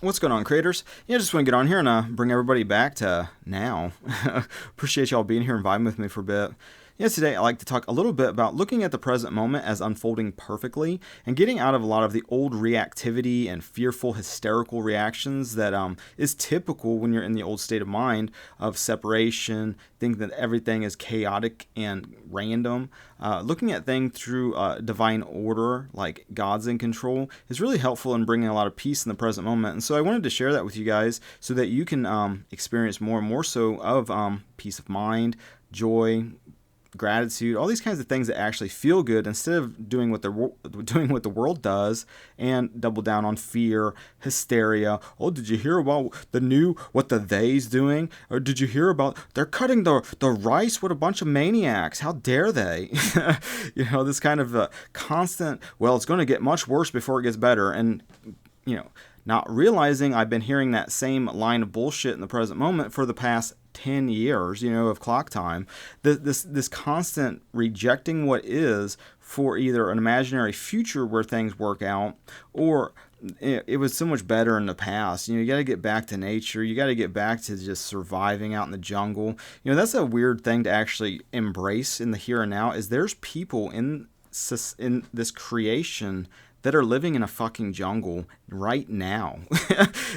What's going on, creators? Yeah, just want to get on here and bring everybody back to now. Appreciate y'all being here and vibing with me for a bit. Yeah, today I'd like to talk a little bit about looking at the present moment as unfolding perfectly and getting out of a lot of the old reactivity and fearful, hysterical reactions that is typical when you're in the old state of mind of separation, thinking that everything is chaotic and random. Looking at things through divine order, like God's in control, is really helpful in bringing a lot of peace in the present moment. And so I wanted to share that with you guys so that you can experience more and more so of peace of mind, joy, gratitude, all these kinds of things that actually feel good instead of doing what the world does and double down on fear, hysteria. Oh, did you hear about what the they's doing? Or did you hear about they're cutting the rice with a bunch of maniacs? How dare they? This kind of constant, well, it's going to get much worse before it gets better. And, not realizing I've been hearing that same line of bullshit in the present moment for the past 10 years, of clock time. This constant rejecting what is for either an imaginary future where things work out, or it was so much better in the past. You got to get back to nature. You got to get back to just surviving out in the jungle. That's a weird thing to actually embrace in the here and now, is there's people in this creation that are living in a fucking jungle right now.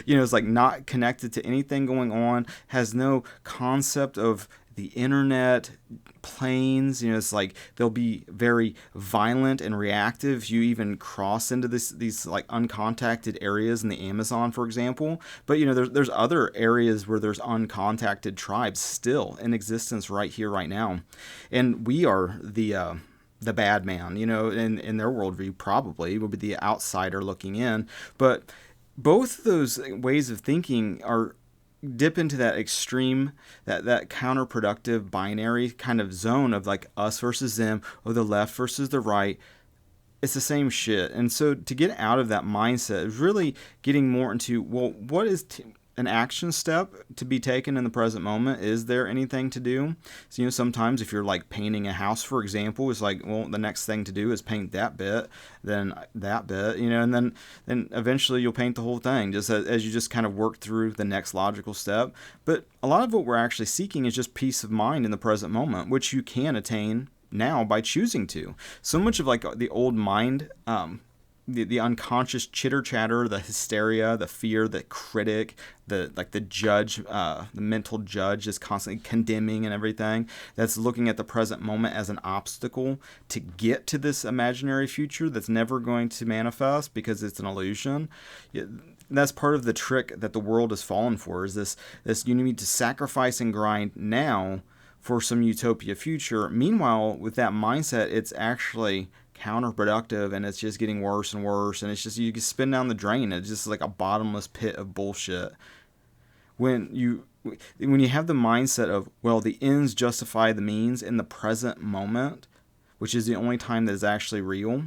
It's like not connected to anything going on, has no concept of the internet, planes. It's like they'll be very violent and reactive. You even cross into these like uncontacted areas in the Amazon, for example. But there's other areas where there's uncontacted tribes still in existence right here, right now, and we are the bad man, in their worldview, probably would be the outsider looking in. But both of those ways of thinking are dip into that extreme, that counterproductive binary kind of zone of like us versus them, or the left versus the right. It's the same shit. And so to get out of that mindset is really getting more into, well, what is an action step to be taken in the present moment? Is there anything to do? So, sometimes if you're like painting a house, for example, it's like, well, the next thing to do is paint that bit, then that bit, and then eventually you'll paint the whole thing, just as you just kind of work through the next logical step. But a lot of what we're actually seeking is just peace of mind in the present moment, which you can attain now by choosing to. So much of like the old mind, the unconscious chitter chatter, the hysteria, the fear, the critic, the judge, the mental judge is constantly condemning and everything. That's looking at the present moment as an obstacle to get to this imaginary future that's never going to manifest because it's an illusion. That's part of the trick that the world has fallen for, is this you need to sacrifice and grind now for some utopia future. Meanwhile, with that mindset, it's actually counterproductive, and it's just getting worse and worse, and it's just, you can spin down the drain. It's just like a bottomless pit of bullshit. When you have the mindset of, well, the ends justify the means in the present moment, which is the only time that is actually real,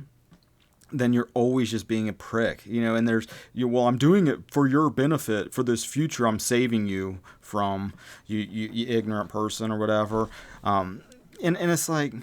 then you're always just being a prick, and there's, well, I'm doing it for your benefit, for this future I'm saving you from, you ignorant person, or whatever. And it's like,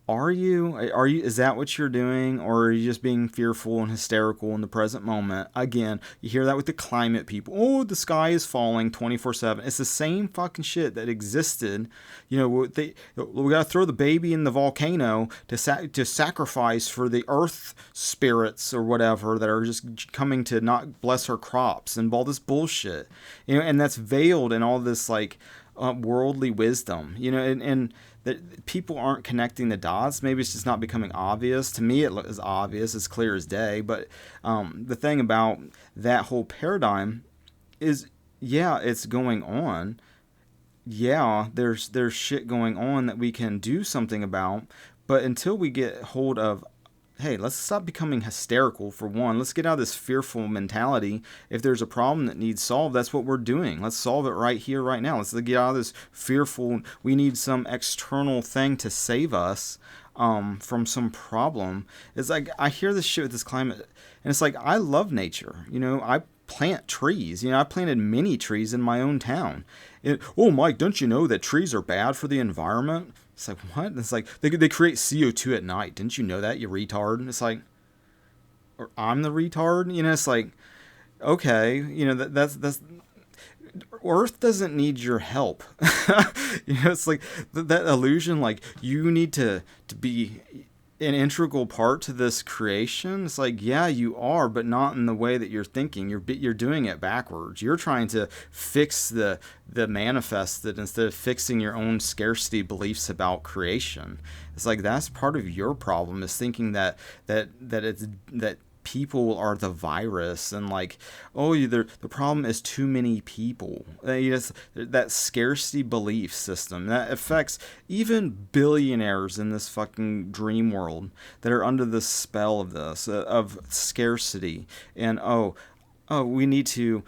Are you, is that what you're doing? Or are you just being fearful and hysterical in the present moment? Again, you hear that with the climate people. Oh, the sky is falling 24/7. It's the same fucking shit that existed. We got to throw the baby in the volcano to sacrifice for the earth spirits or whatever that are just coming to not bless our crops and all this bullshit. And that's veiled in all this like worldly wisdom, and that people aren't connecting the dots. Maybe it's just not becoming obvious. To me, it is obvious. It's clear as day. But the thing about that whole paradigm is, yeah, it's going on. Yeah, there's shit going on that we can do something about. But until we get hold of, hey, let's stop becoming hysterical, for one. Let's get out of this fearful mentality. If there's a problem that needs solved, that's what we're doing. Let's solve it right here, right now. Let's get out of this fearful, we need some external thing to save us from some problem. It's like, I hear this shit with this climate, and it's like, I love nature. I plant trees. I planted many trees in my own town. Oh, Mike, don't you know that trees are bad for the environment? It's like, what? And it's like, they create CO2 at night. Didn't you know that, you retard? And it's like, or I'm the retard? It's like, Okay, that's Earth doesn't need your help. It's like that illusion, like you need to be an integral part to this creation. It's like, yeah, you are, but not in the way that you're thinking. You're doing it backwards. You're trying to fix the manifested instead of fixing your own scarcity beliefs about creation. It's like that's part of your problem, is thinking that people are the virus, and like, oh, the problem is too many people. That scarcity belief system that affects even billionaires in this fucking dream world that are under the spell of this, of scarcity. And we need to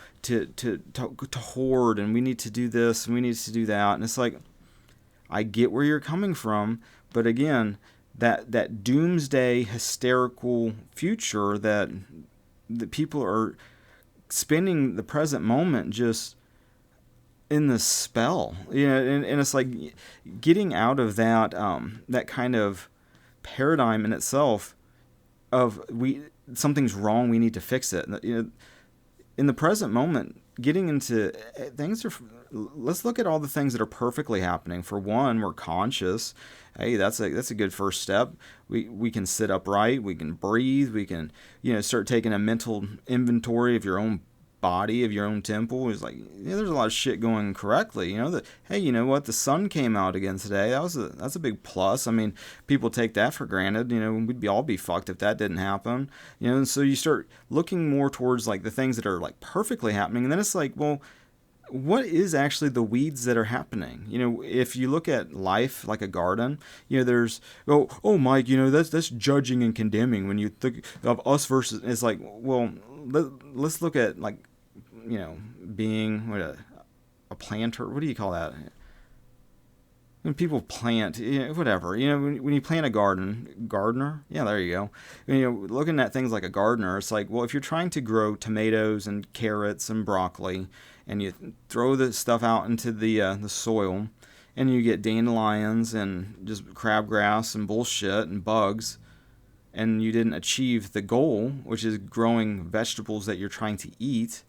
hoard, and we need to do this, and we need to do that. And it's like, I get where you're coming from, but again, that doomsday hysterical future that people are spending the present moment just in this spell, and it's like getting out of that kind of paradigm in itself of something's wrong, we need to fix it. In the present moment, getting into things are. Let's look at all the things that are perfectly happening. For one, we're conscious. Hey, that's a good first step. We can sit upright. We can breathe. We can start taking a mental inventory of your own body, of your own temple. It's like, there's a lot of shit going correctly. That, hey, you know what, the sun came out again today. That's a big plus. I mean, people take that for granted. We'd all be fucked if that didn't happen. And so you start looking more towards like the things that are like perfectly happening, and then it's like, well, what is actually the weeds that are happening? If you look at life like a garden, there's, oh Mike, that's judging and condemning when you think of us versus. It's like, well, let's look at like, being a planter. What do you call that? When people plant, whatever, when you plant a gardener, yeah, there you go. Looking at things like a gardener, it's like, well, if you're trying to grow tomatoes and carrots and broccoli, and you throw the stuff out into the soil, and you get dandelions and just crabgrass and bullshit and bugs, and you didn't achieve the goal, which is growing vegetables that you're trying to eat.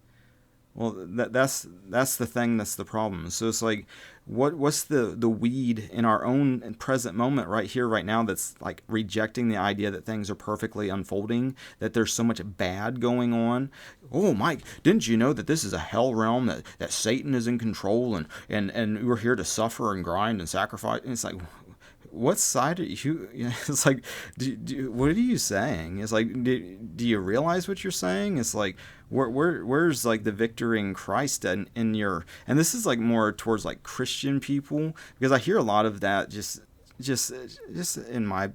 Well, that's the thing. That's the problem. So it's like, what's the weed in our own present moment right here, right now, that's like rejecting the idea that things are perfectly unfolding, that there's so much bad going on. Oh, Mike, didn't you know that this is a hell realm, that Satan is in control, and we're here to suffer and grind and sacrifice? And it's like, what side are you? It's like, what are you saying? It's like, do you realize what you're saying? It's like, where's like the victory in Christ in your? And this is like more towards like Christian people, because I hear a lot of that just in my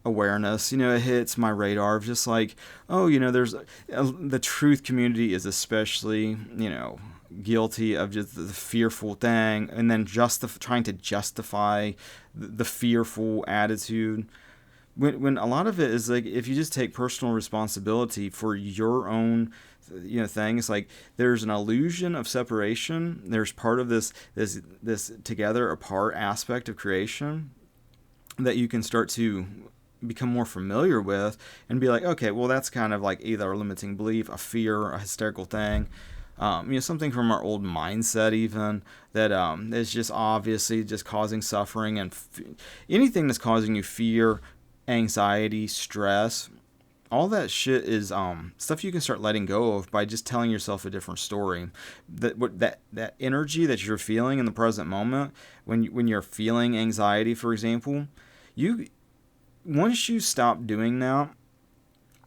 awareness. It hits my radar of just like, oh, there's the truth community is especially guilty of just the fearful thing, and then trying to justify the fearful attitude, when a lot of it is like, if you just take personal responsibility for your own thing. It's like there's an illusion of separation. There's part of this together apart aspect of creation that you can start to become more familiar with, and be like, okay, well, that's kind of like either a limiting belief, a fear, a hysterical thing, something from our old mindset, even that is just obviously just causing suffering, and anything that's causing you fear, anxiety, stress, all that shit is stuff you can start letting go of by just telling yourself a different story. That energy that you're feeling in the present moment, when you're feeling anxiety, for example, once you stop doing that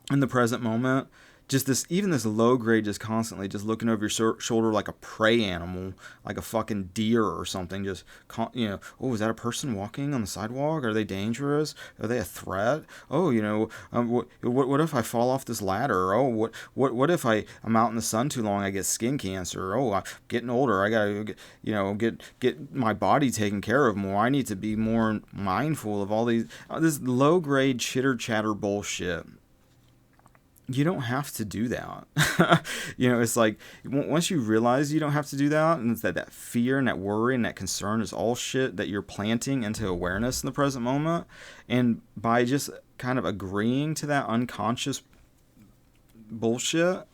in the present moment, just this low grade, just constantly just looking over your shoulder like a prey animal, like a fucking deer or something, just oh, is that a person walking on the sidewalk? Are they dangerous? Are they a threat? Oh, what if I fall off this ladder? Oh, what if I'm out in the sun too long, I get skin cancer? Oh, I'm getting older, I gotta get my body taken care of more. I need to be more mindful of all these this low grade chitter chatter bullshit. You don't have to do that. It's like, once you realize you don't have to do that, and it's that fear and that worry and that concern is all shit that you're planting into awareness in the present moment. And by just kind of agreeing to that unconscious bullshit,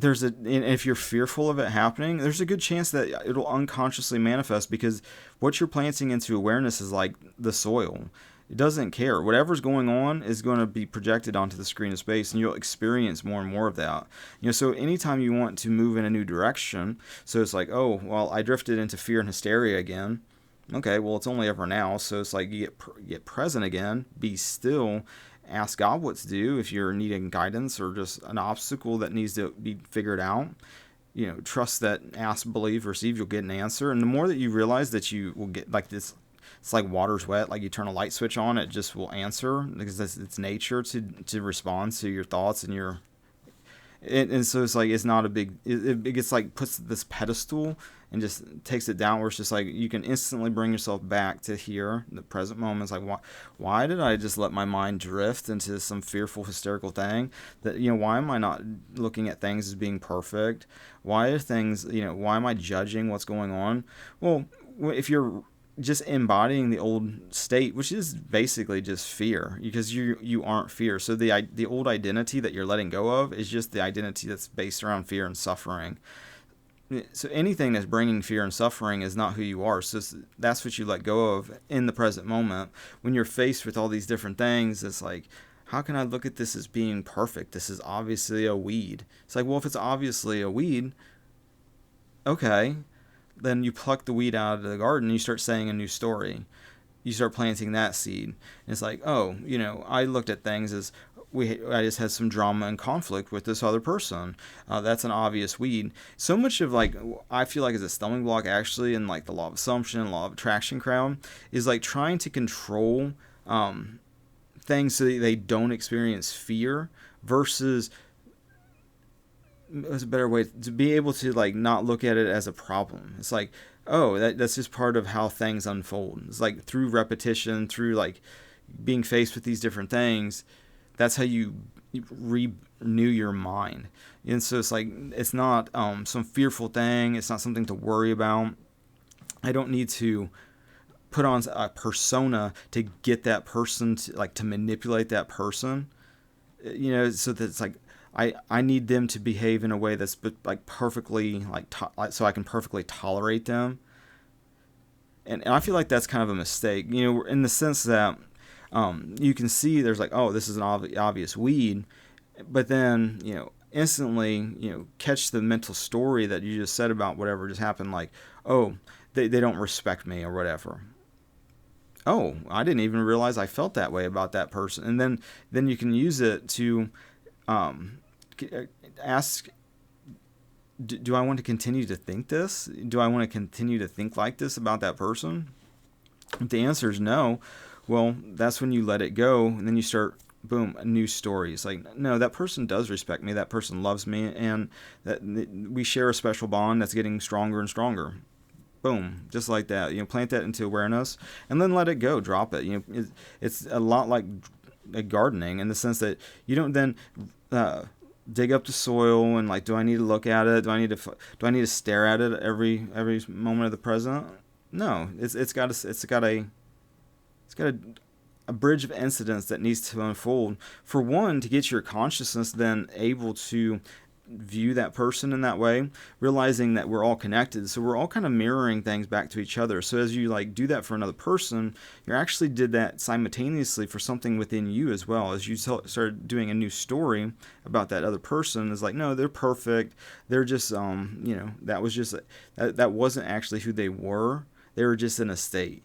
and if you're fearful of it happening, there's a good chance that it'll unconsciously manifest, because what you're planting into awareness is like the soil. It doesn't care. Whatever's going on is going to be projected onto the screen of space, and you'll experience more and more of that. So anytime you want to move in a new direction, so it's like, oh, well, I drifted into fear and hysteria again. Okay, well, it's only ever now, so it's like you get present again, be still, ask God what to do if you're needing guidance or just an obstacle that needs to be figured out. Trust that ask, believe, receive, you'll get an answer. And the more that you realize that you will get like this, it's like water's wet, like you turn a light switch on, it just will answer, because it's nature to respond to your thoughts and your. And so it's like, it's not a big, it gets like, puts this pedestal and just takes it down, where it's just like you can instantly bring yourself back to here, the present moment. It's like, why did I just let my mind drift into some fearful, hysterical thing? That, why am I not looking at things as being perfect? Why are things, why am I judging what's going on? Well, if you're just embodying the old state, which is basically just fear, because you aren't fear. So the old identity that you're letting go of is just the identity that's based around fear and suffering. So anything that's bringing fear and suffering is not who you are. So that's what you let go of in the present moment. When you're faced with all these different things, it's like, how can I look at this as being perfect? This is obviously a weed. It's like, well, if it's obviously a weed, okay, then you pluck the weed out of the garden and you start saying a new story. You start planting that seed. And it's like, oh, I looked at things as I just had some drama and conflict with this other person. That's an obvious weed. So much of like, I feel like, is a stumbling block actually in like the law of assumption, law of attraction crowd, is like trying to control things so that they don't experience fear, versus, it's a better way to be able to like not look at it as a problem. It's like, oh, that's just part of how things unfold. It's like through repetition, through like being faced with these different things, that's how you renew your mind. And so it's like, it's not some fearful thing. It's not something to worry about. I don't need to put on a persona to get that person to manipulate that person. So that it's like, I need them to behave in a way that's like perfectly so I can perfectly tolerate them. And I feel like that's kind of a mistake, in the sense that you can see there's like, oh, this is an obvious weed, but then, instantly, catch the mental story that you just said about whatever just happened, like, oh, they don't respect me or whatever. Oh, I didn't even realize I felt that way about that person. And then you can use it to ask, do I want to continue to think this? Do I want to continue to think like this about that person? If the answer is no, well, that's when you let it go, and then you start, boom, a new story. It's like, no, that person does respect me, that person loves me, and that we share a special bond that's getting stronger and stronger. Boom, just like that. Plant that into awareness, and then let it go, drop it. It's a lot like gardening, in the sense that you don't then dig up the soil and like, do I need to look at it? Do I need to stare at it every moment of the present? No, it's got a bridge of incidents that needs to unfold. For one, to get your consciousness then able to view that person in that way, realizing that we're all connected, so we're all kind of mirroring things back to each other. So as you like do that for another person, you actually did that simultaneously for something within you as well. As you started doing a new story about that other person, is like, no, they're perfect, they're just that was just that wasn't actually who they were. They were just in a state.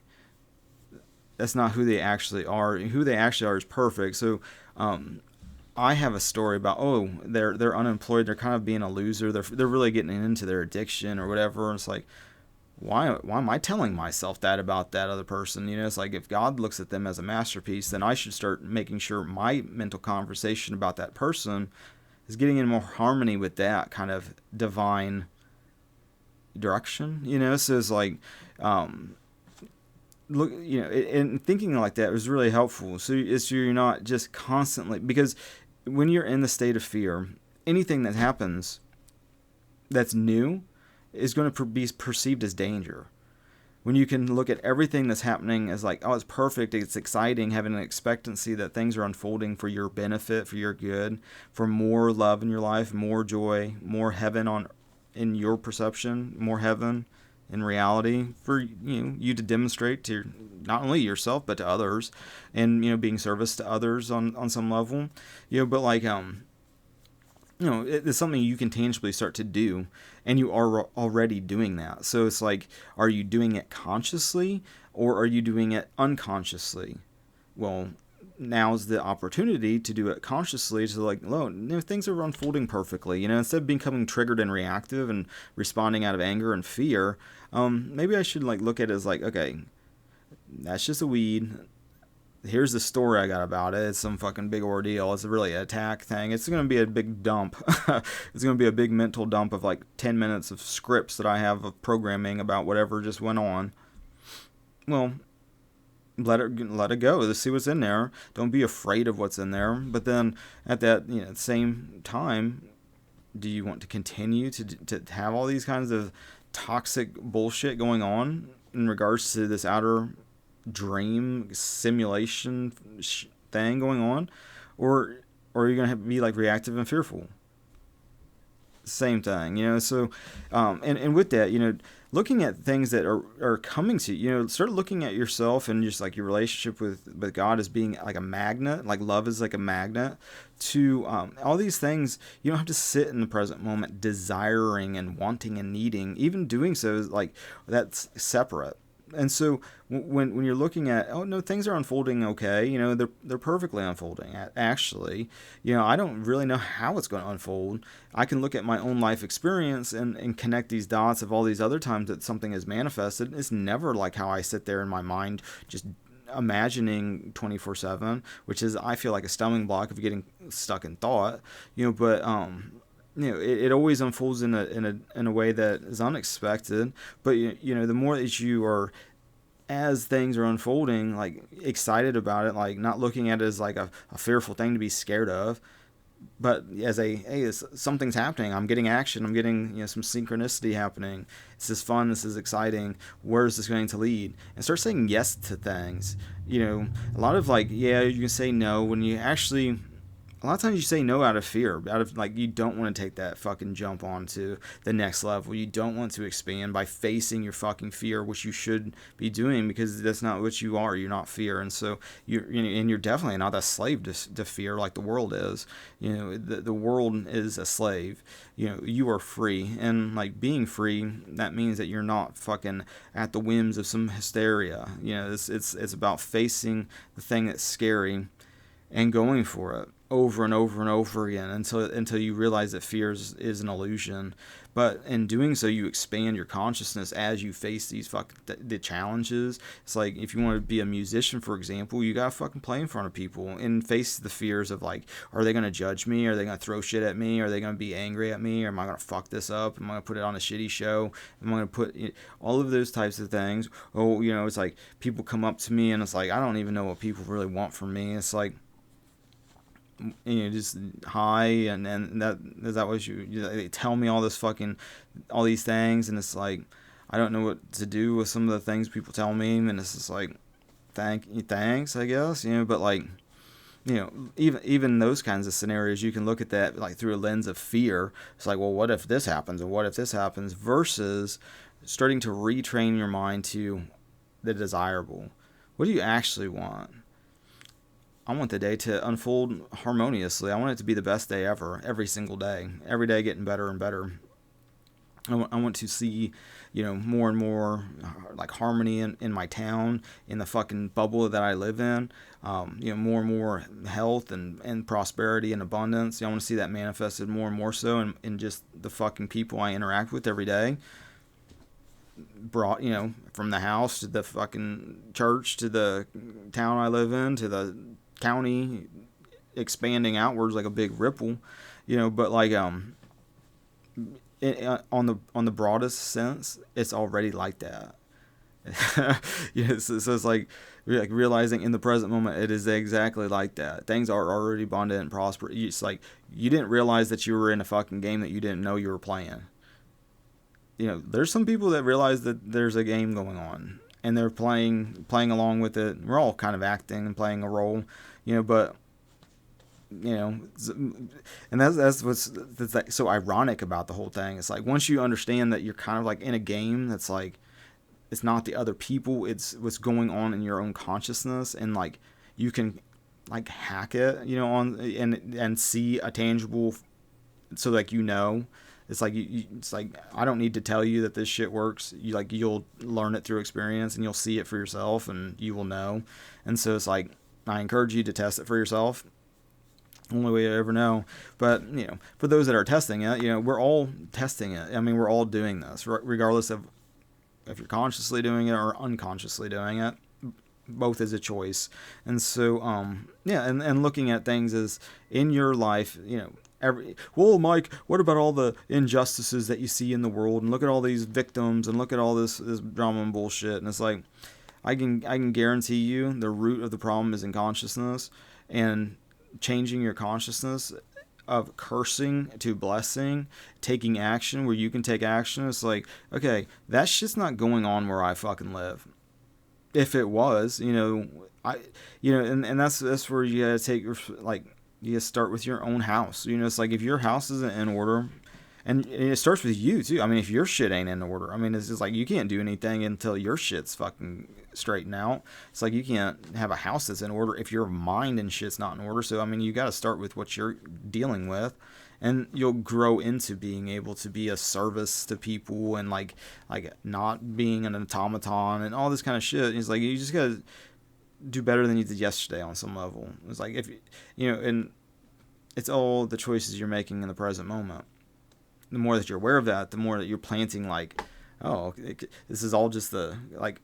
That's not who they actually are. Who they actually are is perfect. So I have a story about, oh, they're unemployed, they're kind of being a loser, they're really getting into their addiction or whatever. And it's like, why am I telling myself that about that other person? It's like, if God looks at them as a masterpiece, then I should start making sure my mental conversation about that person is getting in more harmony with that kind of divine direction. So it's like, look, and thinking like that was really helpful. So you're not just constantly, because when you're in the state of fear, anything that happens that's new is going to be perceived as danger. When you can look at everything that's happening as like, oh, it's perfect, it's exciting, having an expectancy that things are unfolding for your benefit, for your good, for more love in your life, more joy, more heaven on in your perception, more heaven in reality for you to demonstrate to not only yourself but to others, and being service to others on some level, but like it's something you can tangibly start to do, and you are already doing that. So it's like, are you doing it consciously or are you doing it unconsciously? Well, now's the opportunity to do it consciously, to like, things are unfolding perfectly. Instead of becoming triggered and reactive and responding out of anger and fear, maybe I should like look at it as like, okay, that's just a weed. Here's the story I got about it. It's some fucking big ordeal. It's really an attack thing. It's going to be a big dump. It's going to be a big mental dump of like 10 minutes of scripts that I have of programming about whatever just went on. Well, let it go. Let's see what's in there. Don't be afraid of what's in there. But then at that same time, do you want to continue to have all these kinds of toxic bullshit going on in regards to this outer dream simulation thing going on, or are you gonna be like reactive and fearful? Same thing, so and with that, looking at things that are coming to you, start looking at yourself and just like your relationship with God as being like a magnet, like love is like a magnet to all these things. You don't have to sit in the present moment desiring and wanting and needing. Even doing so is like, that's separate. And so when you're looking at, oh no, things are unfolding okay, they're perfectly unfolding. Actually, I don't really know how it's going to unfold. I can look at my own life experience and connect these dots of all these other times that something is manifested. It's never like how I sit there in my mind just imagining 24/7, which is, I feel like, a stumbling block of getting stuck in thought. But it always unfolds in a way that is unexpected. But the more that you are, as things are unfolding, like excited about it, like not looking at it as like a fearful thing to be scared of, but as hey, something's happening. I'm getting action. I'm getting some synchronicity happening. This is fun. This is exciting. Where is this going to lead? And start saying yes to things. A lot of like, yeah, you can say no when you actually. A lot of times you say no out of fear, out of like, you don't want to take that fucking jump onto the next level. You don't want to expand by facing your fucking fear, which you should be doing, because that's not what you are. You're not fear. And so you're definitely not a slave to fear like the world is. The world is a slave. You are free, and like being free, that means that you're not fucking at the whims of some hysteria. It's about facing the thing that's scary and going for it over and over and over again until you realize that fear is an illusion. But in doing so, you expand your consciousness as you face these the challenges. It's like, if you want to be a musician, for example, you gotta fucking play in front of people and face the fears of like, are they gonna judge me? Are they gonna throw shit at me? Are they gonna be angry at me? Or am I gonna fuck this up? Am I gonna put it on a shitty show? Am I gonna put all of those types of things? Oh, it's like people come up to me and it's like, I don't even know what people really want from me. It's like, just hi, and that is that what they tell me all these things, and it's like, I don't know what to do with some of the things people tell me, and it's just like, thanks, I guess, but like, even those kinds of scenarios, you can look at that like through a lens of fear. It's like, well, what if this happens, and what if this happens, versus starting to retrain your mind to the desirable. What do you actually want? I want the day to unfold harmoniously. I want it to be the best day ever, every single day. Every day getting better and better. I want to see, more and more like harmony in my town, in the fucking bubble that I live in. More and more health and prosperity and abundance. I want to see that manifested more and more so in just the fucking people I interact with every day. Brought, from the house to the fucking church to the town I live in to the county, expanding outwards like a big ripple, but like on the broadest sense, it's already like that. So it's like realizing in the present moment, it is exactly like that. Things are already abundant and prosperous. It's like you didn't realize that you were in a fucking game that you didn't know you were playing. there's some people that realize that there's a game going on and they're playing along with it. We're all kind of acting and playing a role, but and that's like so ironic about the whole thing. It's like once you understand that you're kind of like in a game that's like it's not the other people, it's what's going on in your own consciousness, and like you can like hack it, on and see a tangible, so like it's like it's like I don't need to tell you that this shit works. You'll learn it through experience, and you'll see it for yourself, and you will know. And so it's like I encourage you to test it for yourself. Only way you ever know. But for those that are testing it, we're all testing it. I mean, we're all doing this, regardless of if you're consciously doing it or unconsciously doing it. Both is a choice. And so and looking at things as in your life, well, Mike, what about all the injustices that you see in the world, and look at all these victims, and look at all this drama and bullshit. And it's like I can guarantee you the root of the problem is in consciousness, and changing your consciousness of cursing to blessing, taking action where you can take action. It's like, okay, that shit's not going on where I fucking live. If it was, and that's where you gotta take, like, you gotta start with your own house. It's like if your house isn't in order, and it starts with you too. I mean, if your shit ain't in order, I mean, it's just like you can't do anything until your shit's fucking straightened out. It's like you can't have a house that's in order if your mind and shit's not in order. So I mean, you got to start with what you're dealing with, and you'll grow into being able to be a service to people, and like not being an automaton and all this kind of shit. It's like you just gotta do better than you did yesterday on some level. It's like if and it's all the choices you're making in the present moment. The more that you're aware of that, the more that you're planting, like, oh, this is all just the like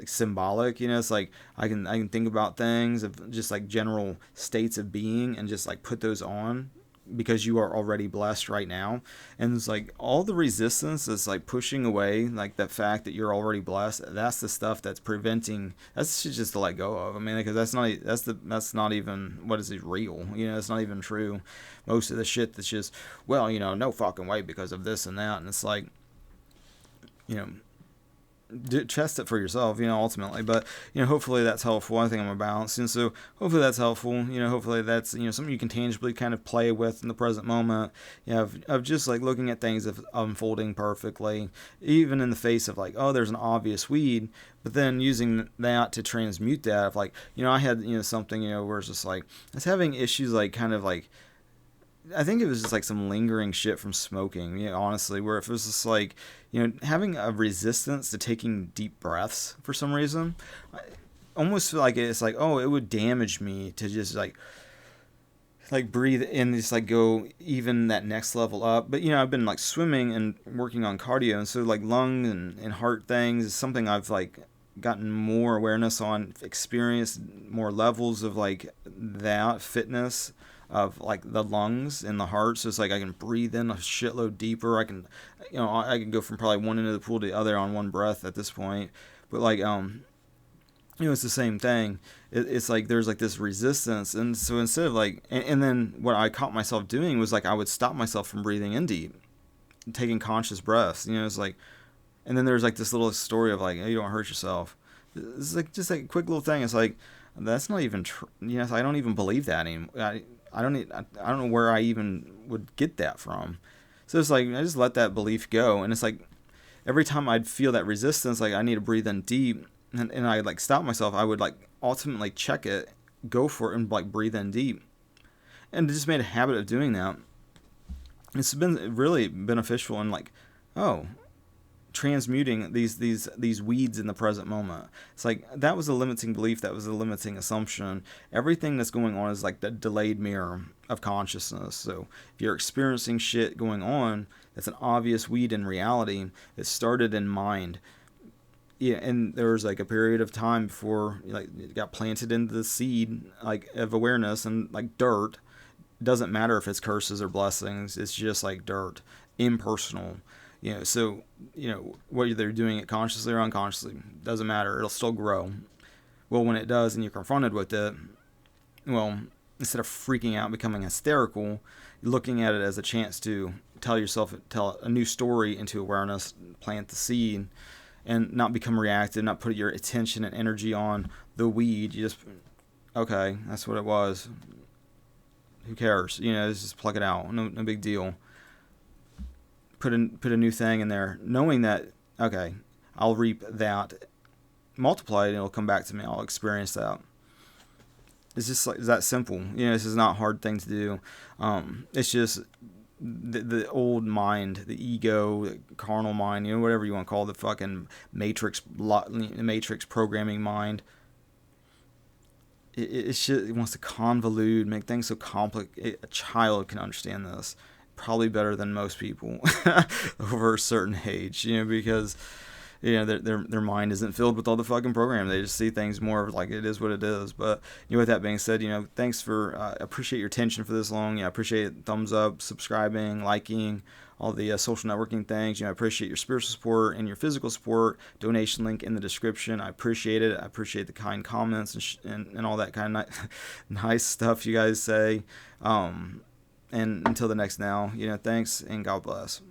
symbolic. It's like I can think about things of just like general states of being and just like put those on because you are already blessed right now. And it's like all the resistance is like pushing away like that fact that you're already blessed. That's the stuff that's preventing. That's just to let go of. I mean, because that's not even what is it real. It's not even true. Most of the shit that's just, well, no fucking way because of this and that. And it's like, test it for yourself, ultimately. But hopefully that's helpful. I think I'm a balance, and so hopefully that's helpful. Hopefully that's something you can tangibly kind of play with in the present moment. Of just like looking at things of unfolding perfectly, even in the face of like, oh, there's an obvious weed, but then using that to transmute that. Of like, I had something where it's just like I was having issues like kind of like. I think it was just like some lingering shit from smoking, honestly, where if it was just like, having a resistance to taking deep breaths for some reason. I almost feel like it's like, oh, it would damage me to just like breathe and just like go even that next level up. But, I've been like swimming and working on cardio. And so like lung and heart things is something I've like gotten more awareness on, experienced more levels of like that fitness of like the lungs and the heart. So it's like I can breathe in a shitload deeper. I can go from probably one end of the pool to the other on one breath at this point. But like it's the same thing. It's like there's like this resistance, and so instead of like and then what I caught myself doing was like I would stop myself from breathing in deep, taking conscious breaths. It's like, and then there's like this little story of like, hey, you don't hurt yourself. It's like just like a quick little thing. It's like that's not even I don't even believe that anymore. I don't know where I even would get that from. So it's like I just let that belief go, and it's like every time I'd feel that resistance, like I need to breathe in deep, and I'd like stop myself. I would like ultimately check it, go for it, and like breathe in deep, and it just made a habit of doing that. It's been really beneficial in like, transmuting these weeds in the present moment. It's like that was a limiting belief, that was a limiting assumption. Everything that's going on is like the delayed mirror of consciousness. So if you're experiencing shit going on that's an obvious weed in reality, it started in mind. And there was like a period of time before like it got planted into the seed like of awareness, and like dirt. It doesn't matter if it's curses or blessings, it's just like dirt, impersonal. So, whether they're doing it consciously or unconsciously, doesn't matter. It'll still grow. Well, when it does and you're confronted with it, well, instead of freaking out, becoming hysterical, looking at it as a chance to tell a new story into awareness, plant the seed, and not become reactive, not put your attention and energy on the weed. You just, okay, that's what it was. Who cares? Just pluck it out. No big deal. Put a new thing in there, knowing that, okay, I'll reap that, multiply it, and it'll come back to me. I'll experience that. It's just like that simple. This is not a hard thing to do. It's just the old mind, the ego, the carnal mind, whatever you want to call it, the fucking matrix programming mind. It wants to convolute, make things so complicated. A child can understand this probably better than most people over a certain age, because their mind isn't filled with all the fucking program. They just see things more like it is what it is. But with that being said, thanks for appreciate your attention for this long. I appreciate thumbs up, subscribing, liking, all the social networking things. I appreciate your spiritual support and your physical support. Donation link in the description. I appreciate it. I appreciate the kind comments and all that kind of nice stuff you guys say. And until the next now, thanks and God bless.